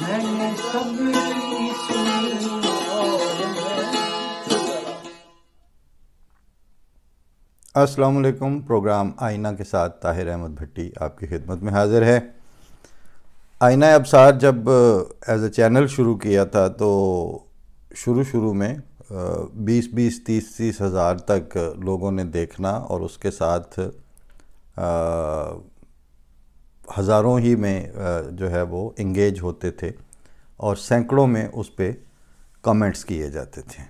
میں نے صبر کی سنی اور السلام علیکم. پروگرام آئینہ کے ساتھ طاہر احمد بھٹی آپ کی خدمت میں حاضر ہے. آئینہ ابصار جب ایز اے چینل شروع کیا تھا تو شروع میں 20-30 ہزار تک لوگوں نے دیکھنا اور اس کے ساتھ ہزاروں ہی میں جو ہے وہ انگیج ہوتے تھے اور سینکڑوں میں اس پہ کمنٹس کیے جاتے تھے.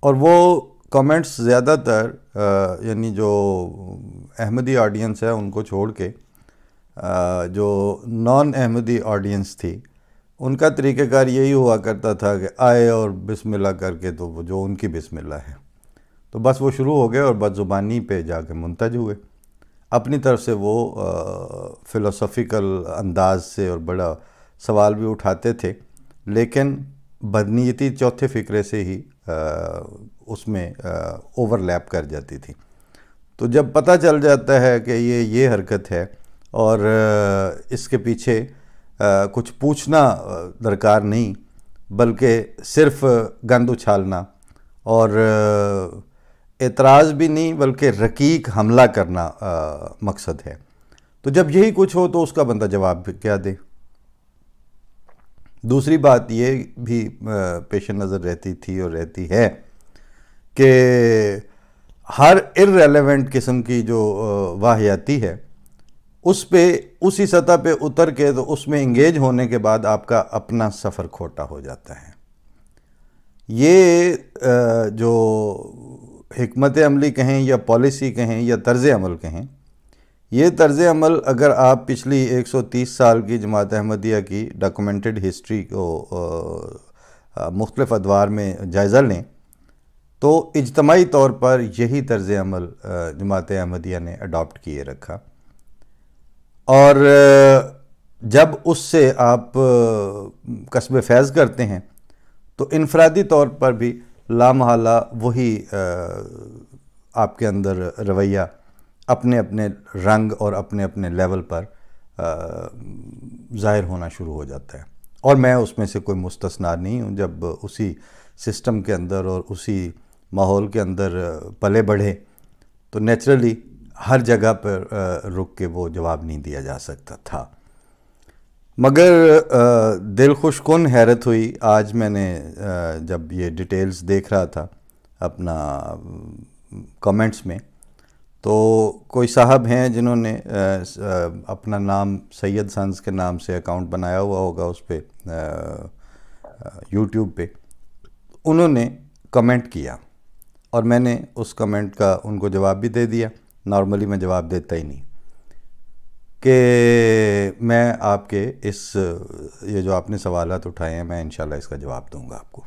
اور وہ کمنٹس زیادہ تر یعنی جو احمدی آڈینس ہے ان کو چھوڑ کے جو نان احمدی آڈینس تھی ان کا طریقہ کار یہی ہوا کرتا تھا کہ آئے اور بسم اللہ کر کے تو وہ جو ان کی بسم اللہ ہے تو بس وہ شروع ہو گئے اور بد زبانی پہ جا کے منتج ہوئے. اپنی طرف سے وہ فلسفیکل انداز سے اور بڑا سوال بھی اٹھاتے تھے لیکن بدنیتی چوتھے فکرے سے ہی اس میں اوور لیپ کر جاتی تھی. تو جب پتہ چل جاتا ہے کہ یہ حرکت ہے اور اس کے پیچھے کچھ پوچھنا درکار نہیں بلکہ صرف گند اچھالنا اور اعتراض بھی نہیں بلکہ رقیق حملہ کرنا مقصد ہے تو جب یہی کچھ ہو تو اس کا بندہ جواب کیا دے. دوسری بات یہ بھی پیش نظر رہتی تھی اور رہتی ہے کہ ہر ارریلیونٹ قسم کی جو واہیاتی ہے اس پہ اسی سطح پہ اتر کے تو اس میں انگیج ہونے کے بعد آپ کا اپنا سفر کھوٹا ہو جاتا ہے. یہ جو حکمت عملی کہیں یا پالیسی کہیں یا طرز عمل کہیں یہ طرز عمل اگر آپ پچھلی 130 سال کی جماعت احمدیہ کی ڈاکومنٹڈ ہسٹری کو مختلف ادوار میں جائزہ لیں تو اجتماعی طور پر یہی طرز عمل جماعت احمدیہ نے اڈاپٹ کیے رکھا اور جب اس سے آپ کسب فیض کرتے ہیں تو انفرادی طور پر بھی لامحالہ وہی آپ کے اندر رویہ اپنے اپنے رنگ اور اپنے اپنے لیول پر ظاہر ہونا شروع ہو جاتا ہے. اور میں اس میں سے کوئی مستثنا نہیں ہوں. جب اسی سسٹم کے اندر اور اسی ماحول کے اندر پلے بڑھے تو نیچرلی ہر جگہ پر رک کے وہ جواب نہیں دیا جا سکتا تھا. مگر دل خوش کن حیرت ہوئی آج میں نے جب یہ ڈیٹیلز دیکھ رہا تھا اپنا کمنٹس میں تو کوئی صاحب ہیں جنہوں نے اپنا نام سید سنز کے نام سے اکاؤنٹ بنایا ہوا ہوگا اس پہ یوٹیوب پہ. انہوں نے کمنٹ کیا اور میں نے اس کمنٹ کا ان کو جواب بھی دے دیا. نارملی میں جواب دیتا ہی نہیں کہ میں آپ کے یہ جو آپ نے سوالات اٹھائے ہیں میں انشاءاللہ اس کا جواب دوں گا آپ کو.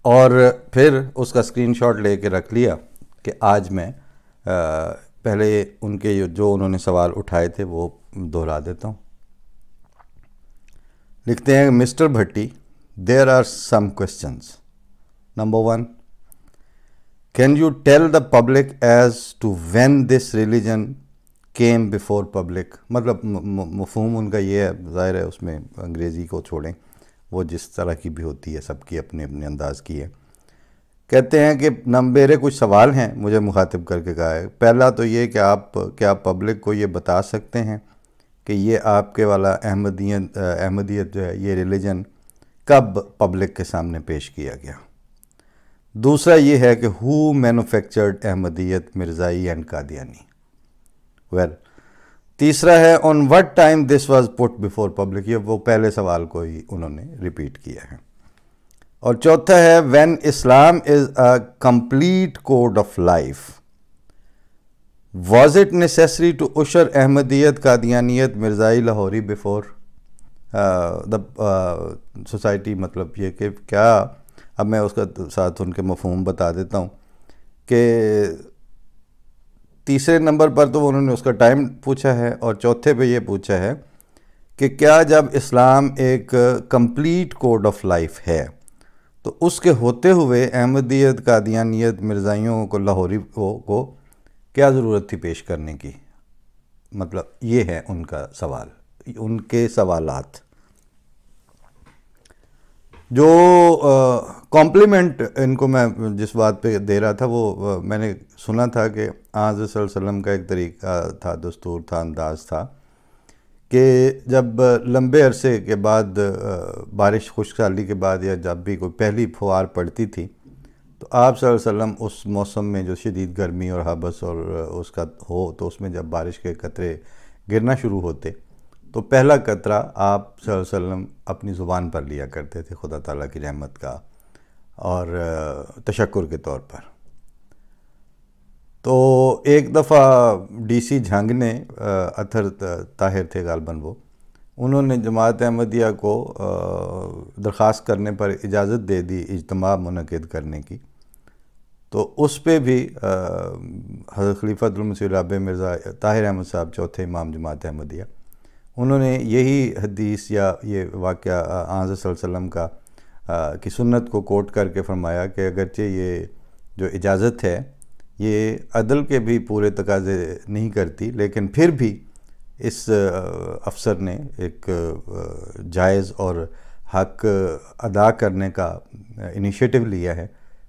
اور پھر اس کا اسکرین شاٹ لے کے رکھ لیا کہ آج میں پہلے ان کے جو انہوں نے سوال اٹھائے تھے وہ دہرا دیتا ہوں. لکھتے ہیں mister Bhatti there are some questions. Number 1, can you tell the public as to when this religion came before public؟ مطلب مفہوم ان کا یہ ہے، ظاہر ہے اس میں انگریزی کو چھوڑیں وہ جس طرح کی بھی ہوتی ہے سب کی اپنے اپنے انداز کی ہے. کہتے ہیں کہ میرے کچھ سوال ہیں مجھے مخاطب کر کے کہا ہے. پہلا تو یہ کہ آپ کیا پبلک کو یہ بتا سکتے ہیں کہ یہ آپ کے والا احمدیت جو ہے یہ ریلیجن کب پبلک کے سامنے پیش کیا گیا؟ دوسرا یہ ہے کہ ہو مینوفیکچرڈ احمدیت مرزائی اینڈ قادیانی؟ تیسرا ہے on what time this was put before public? یہ وہ پہلے سوال کو ہی انہوں نے ریپیٹ کیا ہے. اور چوتھا ہے when Islam is a complete code of life was it necessary to usher احمدیت قادیانیت مرزائی لاہوری بیفور دا سوسائٹی؟ مطلب یہ کہ کیا، اب میں اس کا ساتھ ان کے مفہوم بتا دیتا ہوں کہ تیسرے نمبر پر تو انہوں نے اس کا ٹائم پوچھا ہے اور چوتھے پہ یہ پوچھا ہے کہ کیا جب اسلام ایک کمپلیٹ کوڈ آف لائف ہے تو اس کے ہوتے ہوئے احمدیت قادیانیت مرزائیوں کو لاہوری کو کیا ضرورت تھی پیش کرنے کی؟ مطلب یہ ہے ان کا سوال، ان کے سوالات. جو کمپلیمنٹ ان کو میں جس بات پہ دے رہا تھا وہ میں نے سنا تھا کہ حضرت صلی اللہ علیہ وسلم کا ایک طریقہ تھا، دستور تھا، انداز تھا کہ جب لمبے عرصے کے بعد بارش، خشک سالی کے بعد، یا جب بھی کوئی پہلی پھوار پڑتی تھی تو آپ صلی اللہ علیہ وسلم اس موسم میں جو شدید گرمی اور حبس اور اس کا ہو، تو اس میں جب بارش کے قطرے گرنا شروع ہوتے تو پہلا قطرہ آپ صلی اللہ علیہ وسلم اپنی زبان پر لیا کرتے تھے، خدا تعالیٰ کی رحمت کا اور تشکر کے طور پر۔ تو ایک دفعہ ڈی سی جھنگ نے، اطہر طاہر تھے غالباً وہ، انہوں نے جماعت احمدیہ کو درخواست کرنے پر اجازت دے دی اجتماع منعقد کرنے کی، تو اس پہ بھی حضرت خلیفۃ المسیح رابع مرزا طاہر احمد صاحب، چوتھے امام جماعت احمدیہ، انہوں نے یہی حدیث یا یہ واقعہ حضرت صلی اللہ علیہ وسلم کی سنت کو کوٹ کر کے فرمایا کہ اگرچہ یہ جو اجازت ہے یہ عدل کے بھی پورے تقاضے نہیں کرتی، لیکن پھر بھی اس افسر نے ایک جائز اور حق ادا کرنے کا انیشیٹو لیا ہے،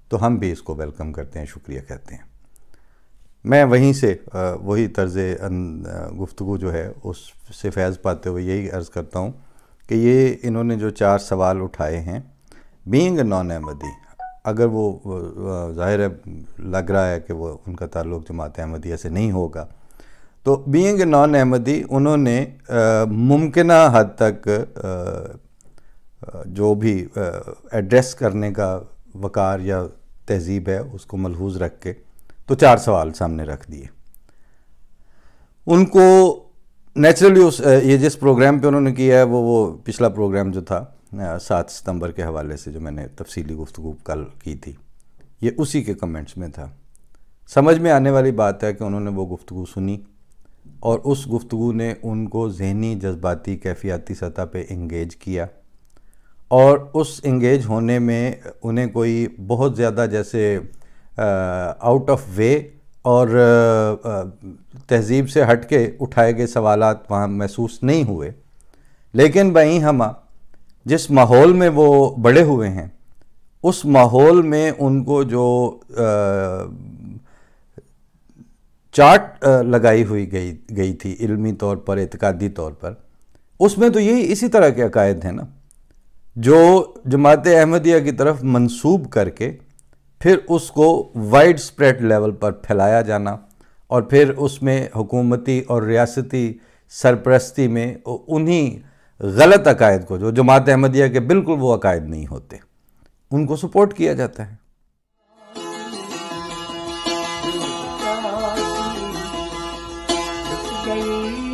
تو ہم بھی اس کو ویلکم کرتے ہیں، شکریہ کہتے ہیں۔ میں وہیں سے وہی طرز گفتگو جو ہے اس سے فیض پاتے ہوئے یہی عرض کرتا ہوں کہ یہ انہوں نے جو 4 سوال اٹھائے ہیں، بینگ اے نان احمدی، اگر وہ ظاہر ہے لگ رہا ہے کہ وہ ان کا تعلق جماعت احمدیہ سے نہیں ہوگا، تو بینگ اے نان احمدی انہوں نے ممکنہ حد تک جو بھی ایڈریس کرنے کا وقار یا تہذیب ہے اس کو ملحوظ رکھ کے تو 4 سوال سامنے رکھ دیے ان کو۔ نیچرلی یہ جس پروگرام پہ انہوں نے کیا ہے وہ پچھلا پروگرام جو تھا 7 ستمبر کے حوالے سے جو میں نے تفصیلی گفتگو کل کی تھی، یہ اسی کے کمنٹس میں تھا۔ سمجھ میں آنے والی بات ہے کہ انہوں نے وہ گفتگو سنی اور اس گفتگو نے ان کو ذہنی، جذباتی، کیفیاتی سطح پہ انگیج کیا، اور اس انگیج ہونے میں انہیں کوئی بہت زیادہ جیسے آؤٹ آف وے اور تہذیب سے ہٹ کے اٹھائے گئے سوالات وہاں محسوس نہیں ہوئے، لیکن بہیں ہمہ جس ماحول میں وہ بڑے ہوئے ہیں اس ماحول میں ان کو جو چارٹ لگائی ہوئی گئی تھی علمی طور پر، اعتقادی طور پر، اس میں تو یہی اسی طرح کے عقائد ہیں نا جو جماعت احمدیہ کی طرف منسوب کر کے پھر اس کو وائڈ سپریڈ لیول پر پھیلایا جانا، اور پھر اس میں حکومتی اور ریاستی سرپرستی میں انہی غلط عقائد کو جو جماعت احمدیہ کے بالکل وہ عقائد نہیں ہوتے ان کو سپورٹ کیا جاتا ہے۔ گئی